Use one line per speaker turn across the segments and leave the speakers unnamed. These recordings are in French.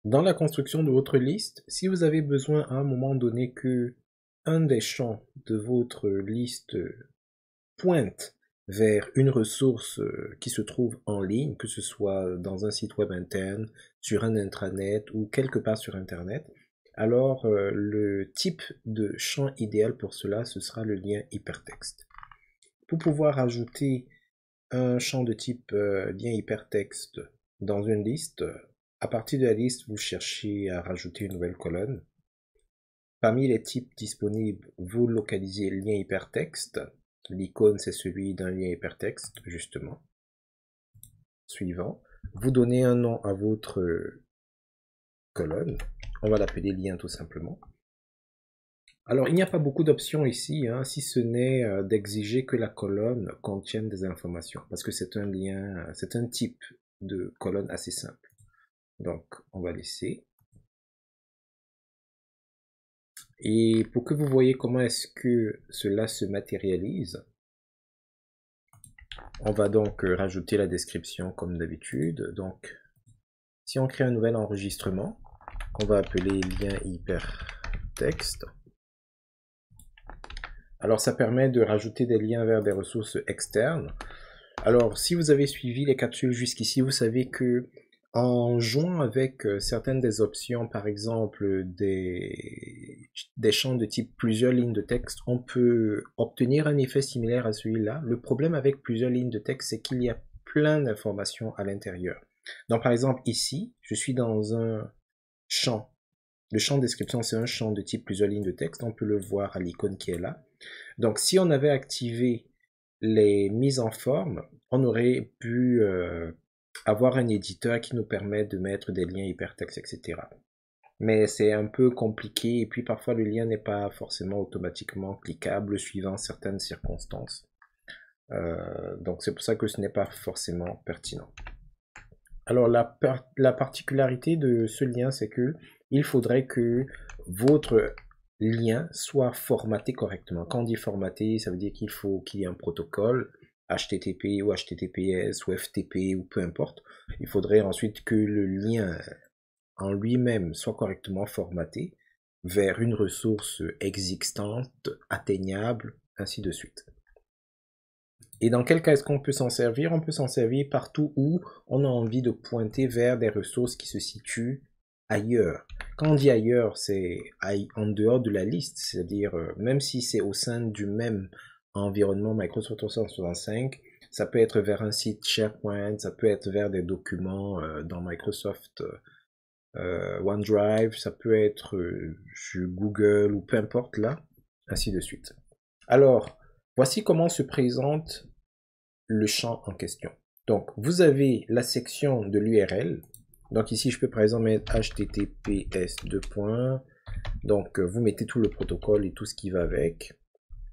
Dans la construction de votre liste, si vous avez besoin à un moment donné que un des champs de votre liste pointe vers une ressource qui se trouve en ligne, que ce soit dans un site web interne, sur un intranet ou quelque part sur Internet, alors le type de champ idéal pour cela, ce sera le lien hypertexte. Pour pouvoir ajouter un champ de type lien hypertexte dans une liste, à partir de la liste, vous cherchez à rajouter une nouvelle colonne. Parmi les types disponibles, vous localisez lien hypertexte. L'icône, c'est celui d'un lien hypertexte, justement. Suivant. Vous donnez un nom à votre colonne. On va l'appeler lien tout simplement. Alors, il n'y a pas beaucoup d'options ici, hein, si ce n'est d'exiger que la colonne contienne des informations, parce que c'est un lien, c'est un type de colonne assez simple. Donc, on va laisser. Et pour que vous voyez comment est-ce que cela se matérialise, on va donc rajouter la description comme d'habitude. Donc, si on crée un nouvel enregistrement, qu'on va appeler lien hypertexte, alors ça permet de rajouter des liens vers des ressources externes. Alors, si vous avez suivi les capsules jusqu'ici, vous savez que en jouant avec certaines des options, par exemple des champs de type plusieurs lignes de texte, on peut obtenir un effet similaire à celui-là. Le problème avec plusieurs lignes de texte, c'est qu'il y a plein d'informations à l'intérieur. Donc par exemple ici, je suis dans un champ. Le champ de description, c'est un champ de type plusieurs lignes de texte. On peut le voir à l'icône qui est là. Donc si on avait activé les mises en forme, on aurait pu avoir un éditeur qui nous permet de mettre des liens hypertextes, etc. Mais c'est un peu compliqué et puis parfois le lien n'est pas forcément automatiquement cliquable suivant certaines circonstances. Donc c'est pour ça que ce n'est pas forcément pertinent. Alors la particularité de ce lien, c'est que il faudrait que votre lien soit formaté correctement. Quand on dit formaté, ça veut dire qu'il faut qu'il y ait un protocole HTTP ou HTTPS ou FTP ou peu importe. Il faudrait ensuite que le lien en lui-même soit correctement formaté vers une ressource existante, atteignable, ainsi de suite. Et dans quel cas est-ce qu'on peut s'en servir? On peut s'en servir partout où on a envie de pointer vers des ressources qui se situent ailleurs. Quand on dit ailleurs, c'est en dehors de la liste, c'est-à-dire même si c'est au sein du même environnement Microsoft 365, ça peut être vers un site SharePoint, ça peut être vers des documents dans Microsoft OneDrive, ça peut être sur Google ou peu importe là, ainsi de suite. Alors, voici comment se présente le champ en question. Donc, vous avez la section de l'URL. Donc ici, je peux par exemple mettre https : donc vous mettez tout le protocole et tout ce qui va avec,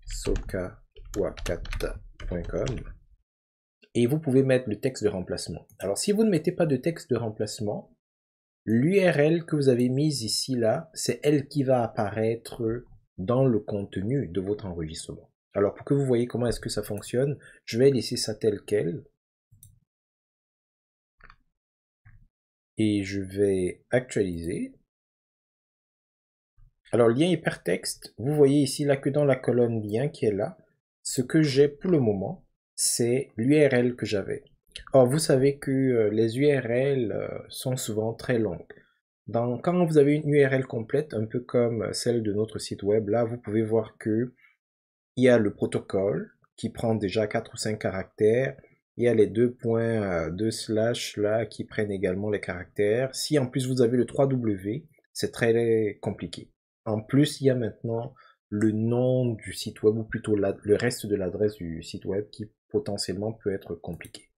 sokawakata.com, et vous pouvez mettre le texte de remplacement. Alors si vous ne mettez pas de texte de remplacement, l'URL que vous avez mise ici là, c'est elle qui va apparaître dans le contenu de votre enregistrement. Alors pour que vous voyez comment est-ce que ça fonctionne, je vais laisser ça tel quel. Et je vais actualiser. Alors lien hypertexte, vous voyez ici là que dans la colonne lien qui est là, ce que j'ai pour le moment, c'est l'URL que j'avais. Or vous savez que les URL sont souvent très longues. Quand vous avez une URL complète, un peu comme celle de notre site web, là vous pouvez voir que il y a le protocole qui prend déjà 4 ou 5 caractères. Il y a les 2.2/ là qui prennent également les caractères. Si en plus vous avez le 3W, c'est très compliqué. En plus, il y a maintenant le nom du site web ou plutôt le reste de l'adresse du site web qui potentiellement peut être compliqué.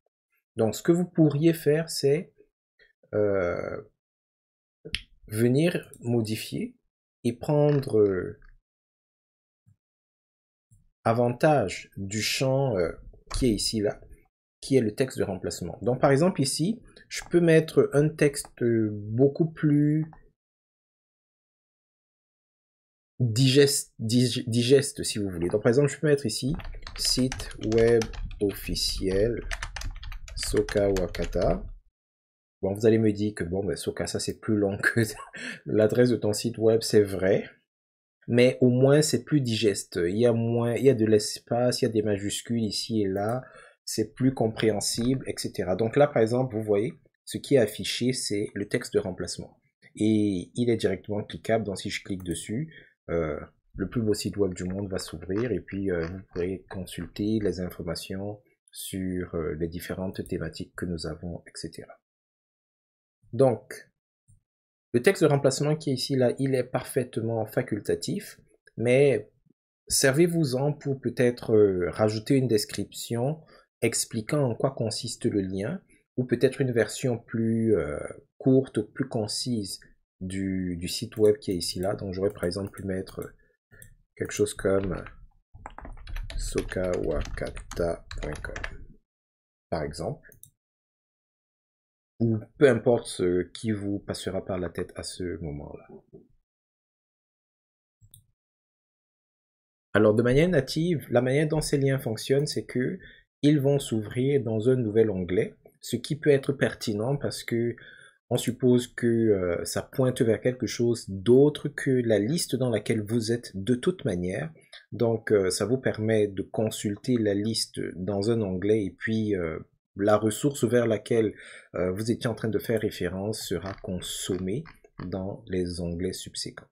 Donc ce que vous pourriez faire, c'est venir modifier et prendre avantage du champ qui est ici là, qui est le texte de remplacement. Donc par exemple ici, je peux mettre un texte beaucoup plus digeste si vous voulez. Donc par exemple, je peux mettre ici site web officiel Soka Wakata. Bon, vous allez me dire que bon, ben, Soka, ça c'est plus long que l'adresse de ton site web, c'est vrai. Mais au moins c'est plus digeste. Il y a moins, il y a de l'espace, il y a des majuscules ici et là, c'est plus compréhensible, etc. Donc là, par exemple, vous voyez, ce qui est affiché, c'est le texte de remplacement. Et il est directement cliquable, donc si je clique dessus, le plus beau site web du monde va s'ouvrir et puis vous pourrez consulter les informations sur les différentes thématiques que nous avons, etc. Donc, le texte de remplacement qui est ici, là, il est parfaitement facultatif, mais servez-vous-en pour peut-être rajouter une description expliquant en quoi consiste le lien, ou peut-être une version plus courte, plus concise du site web qui est ici, là. Donc j'aurais par exemple pu mettre quelque chose comme sokawakata.com, par exemple. Ou peu importe ce qui vous passera par la tête à ce moment-là. Alors, de manière native, la manière dont ces liens fonctionnent, c'est que ils vont s'ouvrir dans un nouvel onglet, ce qui peut être pertinent parce que on suppose que ça pointe vers quelque chose d'autre que la liste dans laquelle vous êtes de toute manière. Donc, ça vous permet de consulter la liste dans un onglet et puis la ressource vers laquelle vous étiez en train de faire référence sera consommée dans les onglets subséquents.